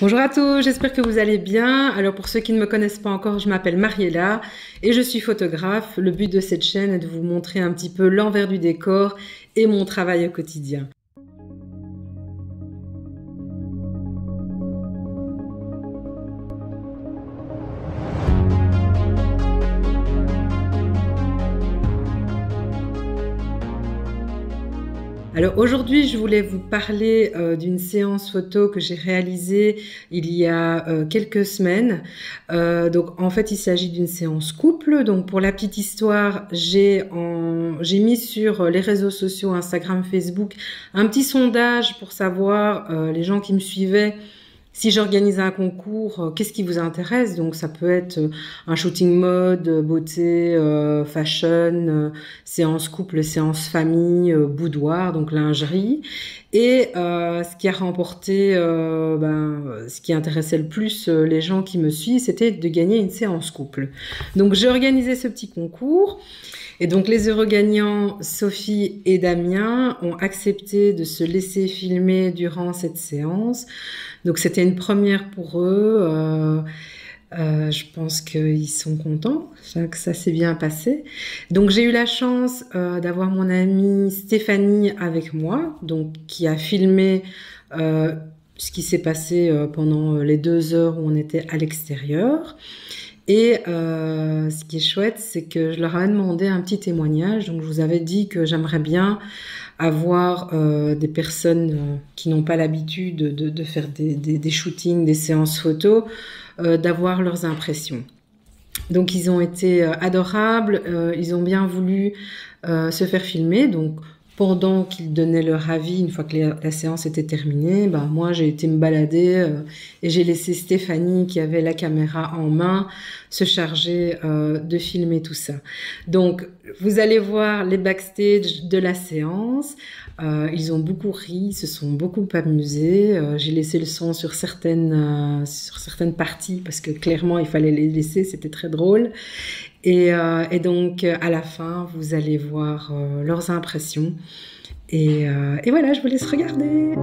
Bonjour à tous, j'espère que vous allez bien. Alors pour ceux qui ne me connaissent pas encore, je m'appelle Mariella et je suis photographe. Le but de cette chaîne est de vous montrer un petit peu l'envers du décor et mon travail au quotidien. Alors aujourd'hui, je voulais vous parler d'une séance photo que j'ai réalisée il y a quelques semaines. Donc en fait, il s'agit d'une séance couple. Donc pour la petite histoire, j'ai mis sur les réseaux sociaux, Instagram, Facebook, un petit sondage pour savoir les gens qui me suivaient. Si j'organise un concours, qu'est-ce qui vous intéresse? Donc ça peut être un shooting mode, beauté, fashion, séance couple, séance famille, boudoir, donc lingerie. Et ce qui a remporté, ce qui intéressait le plus les gens qui me suivent, c'était de gagner une séance couple. Donc j'ai organisé ce petit concours. Et donc les heureux gagnants, Sophie et Damien, ont accepté de se laisser filmer durant cette séance. Donc c'était une première pour eux. Je pense qu'ils sont contents, que ça s'est bien passé. Donc j'ai eu la chance d'avoir mon amie Stéphanie avec moi, donc qui a filmé ce qui s'est passé pendant les 2 heures où on était à l'extérieur. Et ce qui est chouette, c'est que je leur avais demandé un petit témoignage. Donc je vous avais dit que j'aimerais bien avoir des personnes qui n'ont pas l'habitude de faire des shootings, des séances photos, d'avoir leurs impressions. Donc ils ont été adorables, ils ont bien voulu se faire filmer. Donc pendant qu'ils donnaient leur avis, une fois que la séance était terminée, moi j'ai été me balader et j'ai laissé Stéphanie, qui avait la caméra en main, se charger de filmer tout ça. Donc vous allez voir les backstage de la séance. Ils ont beaucoup ri, se sont beaucoup amusés. J'ai laissé le son sur certaines parties parce que clairement il fallait les laisser, c'était très drôle. Et donc à la fin, vous allez voir leurs impressions. Et voilà, je vous laisse regarder.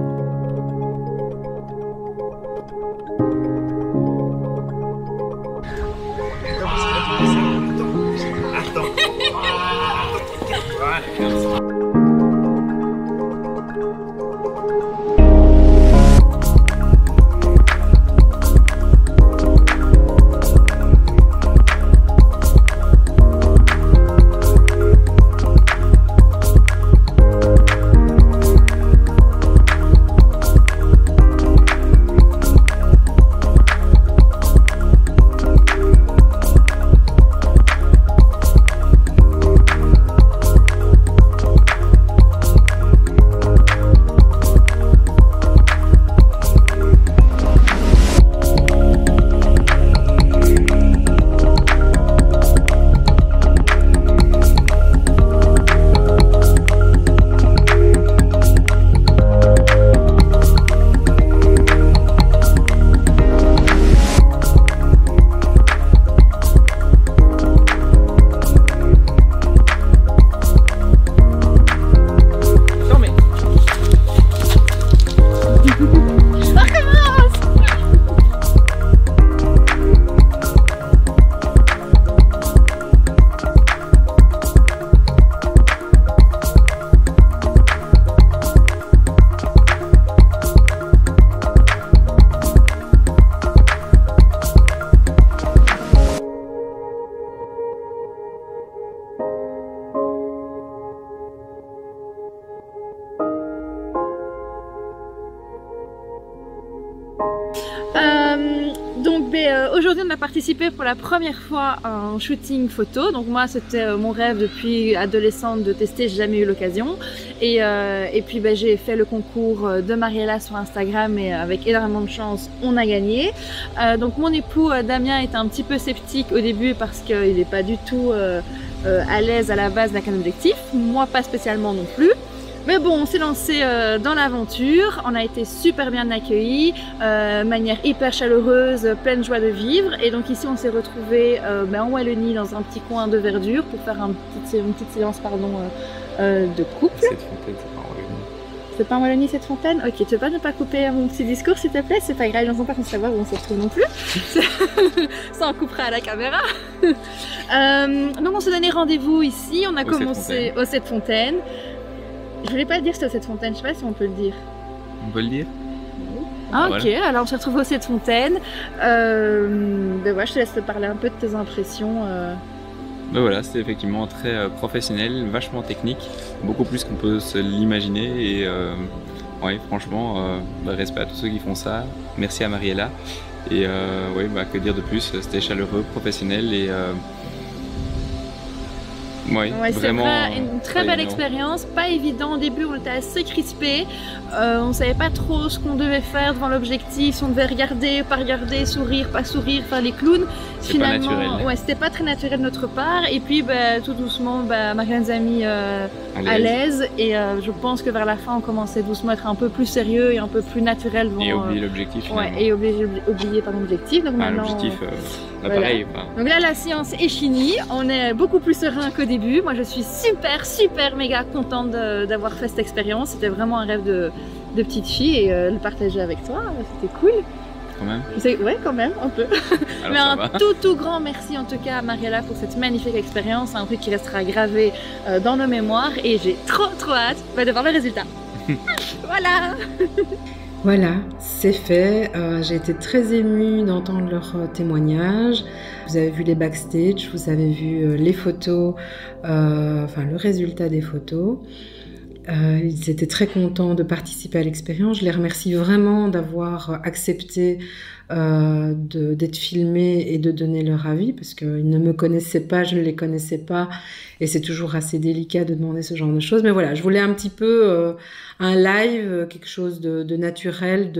Aujourd'hui on a participé pour la première fois à un shooting photo. Donc moi c'était mon rêve depuis adolescente de tester, j'ai jamais eu l'occasion. Et puis j'ai fait le concours de Mariella sur Instagram et avec énormément de chance on a gagné. Donc mon époux Damien était un petit peu sceptique au début parce qu'il n'est pas du tout à l'aise à la base d'un Canon objectif. Moi pas spécialement non plus. Mais bon, on s'est lancé dans l'aventure, on a été super bien accueillis, manière hyper chaleureuse, pleine joie de vivre. Et donc ici on s'est retrouvés en Wallonie dans un petit coin de verdure pour faire une petite séance de couple. Cette fête, c'est pas en Wallonie. C'est pas en Wallonie cette fontaine? Ok, tu veux pas ne pas couper mon petit discours s'il te plaît? C'est pas grave, ils n'ont pas qu'on savoir où on se retrouve non plus. Ça on coupera à la caméra. Donc on s'est donné rendez-vous ici, on a commencé au Cette Fontaine. Je voulais pas le dire c'était au Cette Fontaine, je sais pas si on peut le dire. On peut le dire? Ah, voilà. Ok, alors on se retrouve au Cette Fontaine. Ben ouais, je te laisse te parler un peu de tes impressions. Ben voilà, c'était effectivement très professionnel, vachement technique, beaucoup plus qu'on peut se l'imaginer et ouais, franchement, respect à tous ceux qui font ça, merci à Mariella et ouais, que dire de plus, c'était chaleureux, professionnel et ouais, vraiment c'est une très belle expérience, pas évident au début, on était assez crispés, on savait pas trop ce qu'on devait faire devant l'objectif, si on devait regarder, pas regarder, sourire, pas sourire, faire les clowns. Finalement, pas naturel. Ouais, c'était pas très naturel de notre part et puis tout doucement, Mariella nous a mis à l'aise et je pense que vers la fin on commençait doucement à être un peu plus sérieux et un peu plus naturel. Et oublier l'objectif. Ouais, et oublier l'objectif. Donc maintenant, l'objectif, voilà. pareil. Donc là la séance est finie, on est beaucoup plus serein qu'au début. Moi je suis super méga contente d'avoir fait cette expérience. C'était vraiment un rêve de petite fille et le partager avec toi, c'était cool. Quand même. Ouais, quand même, un peu. Mais un va. tout grand merci en tout cas à Mariella pour cette magnifique expérience, un truc qui restera gravé dans nos mémoires et j'ai trop hâte de voir le résultat. Voilà. Voilà, c'est fait. J'ai été très émue d'entendre leurs témoignages. Vous avez vu les backstage, vous avez vu les photos, enfin le résultat des photos. Ils étaient très contents de participer à l'expérience. Je les remercie vraiment d'avoir accepté d'être filmés et de donner leur avis parce qu'ils ne me connaissaient pas, je ne les connaissais pas et c'est toujours assez délicat de demander ce genre de choses. Mais voilà, je voulais un petit peu un live, quelque chose de naturel,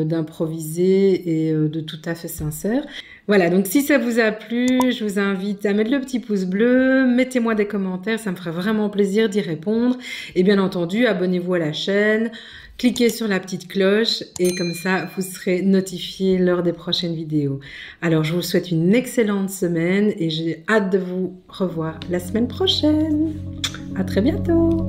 d'improvisé et de tout à fait sincère. Voilà, donc si ça vous a plu, je vous invite à mettre le petit pouce bleu, mettez-moi des commentaires, ça me ferait vraiment plaisir d'y répondre. Et bien entendu, abonnez-vous à la chaîne, cliquez sur la petite cloche et comme ça, vous serez notifié lors des prochaines vidéos. Alors, je vous souhaite une excellente semaine et j'ai hâte de vous revoir la semaine prochaine. À très bientôt.